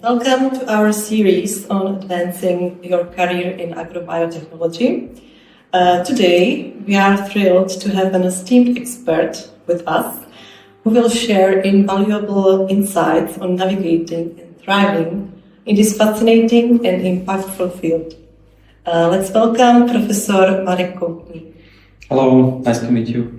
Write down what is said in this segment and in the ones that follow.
Welcome to our series on advancing your career in agrobiotechnology. Today, we are thrilled to have an esteemed expert with us who will share invaluable insights on navigating and thriving in this fascinating and impactful field. Let's welcome Professor Marek Koutný. Hello, nice to meet you.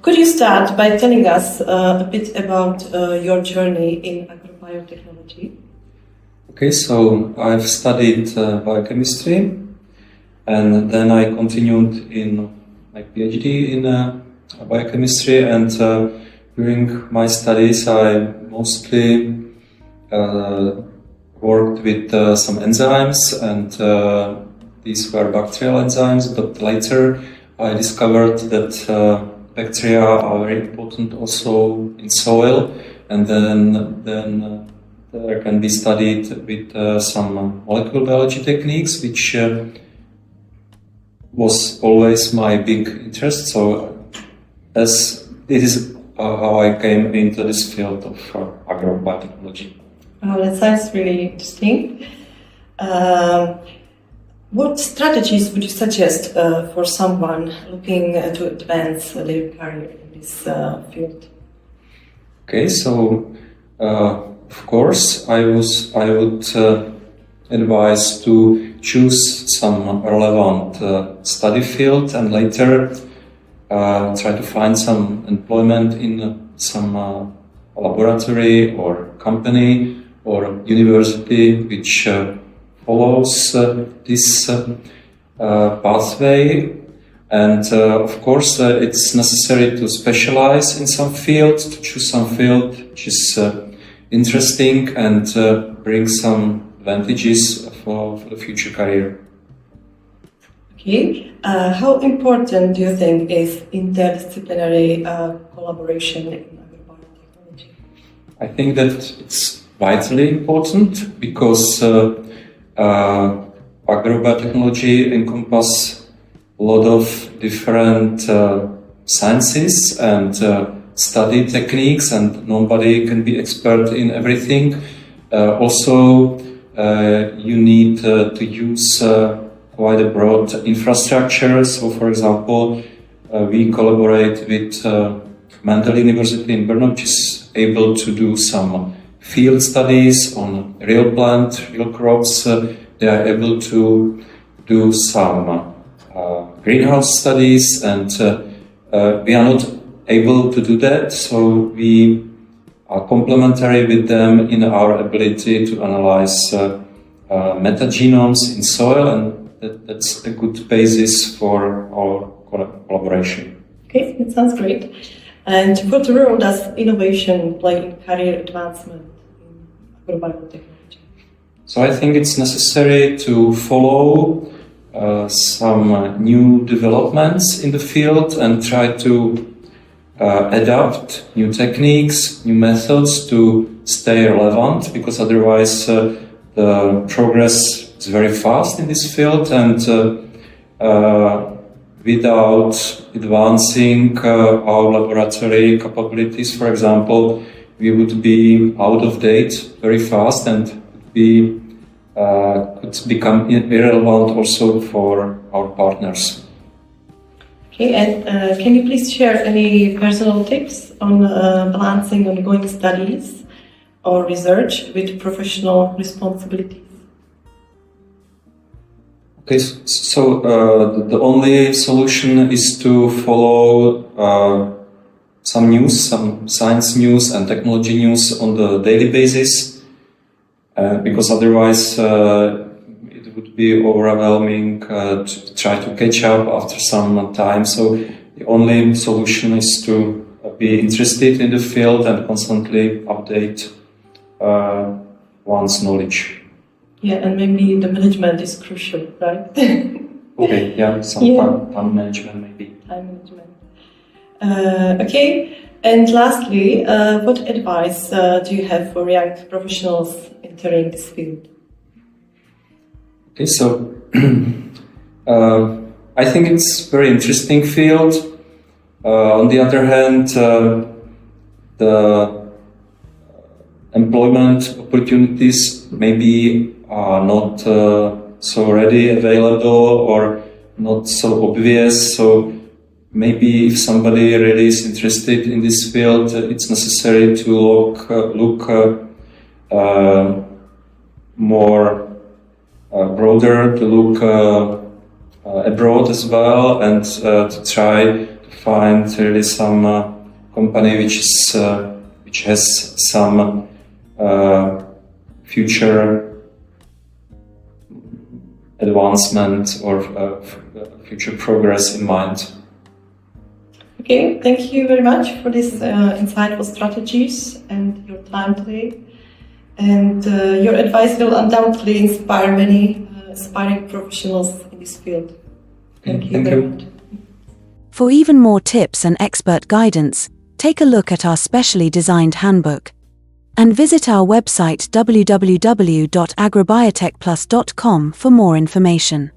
Could you start by telling us a bit about your journey in agrobiotechnology? Okay, so I've studied biochemistry, and then I continued in my PhD in biochemistry, and during my studies I mostly worked with some enzymes, and these were bacterial enzymes, but later I discovered that bacteria are very important also in soil, and then there can be studied with some molecular biology techniques, which was always my big interest. So as it is how I came into this field of agrobiotechnology. Oh, that sounds really interesting. What strategies would you suggest for someone looking to advance their career in this field? Okay, so of course I would advise to choose some relevant study field and later try to find some employment in some laboratory or company or university which follows this pathway, and of course it's necessary to specialize in some field, to choose some field which is interesting and bring some advantages for the future career. Okay, how important do you think is interdisciplinary collaboration in agrobiotechnology? I think that it's vitally important because agrobiotechnology encompasses a lot of different sciences and study techniques, and nobody can be expert in everything. Also, you need to use quite a broad infrastructure. So, for example, we collaborate with Mendel University in Brno, which is able to do some field studies on real plant, real crops. They are able to do some greenhouse studies, and we are not able to do that. So we are complementary with them in our ability to analyze metagenomes in soil, and that's a good basis for our collaboration. Okay, that sounds great. And what role does innovation play in career advancement in agrobiotechnology? So I think it's necessary to follow some new developments in the field and try to adapt new techniques, new methods to stay relevant, because otherwise the progress is very fast in this field, and without advancing our laboratory capabilities, for example, we would be out of date very fast and could become irrelevant also for our partners. Okay, and can you please share any personal tips on balancing ongoing studies or research with professional responsibilities? Okay, so the only solution is to follow some news, some science news and technology news on the daily basis, because otherwise it would be overwhelming to try to catch up after some time. So the only solution is to be interested in the field and constantly update one's knowledge. Yeah, and maybe the management is crucial, right? Okay, yeah, some time management maybe. Time management. Okay, and lastly, what advice do you have for young professionals entering this field? Okay, so I think it's a very interesting field. On the other hand, the employment opportunities maybe are not so ready available or not so obvious. So maybe if somebody really is interested in this field, it's necessary to look more broader, to look abroad as well, and to try to find really some company which has some future advancement or future progress in mind. Okay, thank you very much for these insightful strategies and your time today. And your advice will undoubtedly inspire many aspiring professionals in this field. Thank you very much. For even more tips and expert guidance, take a look at our specially designed handbook and visit our website www.agrobiotechplus.com for more information.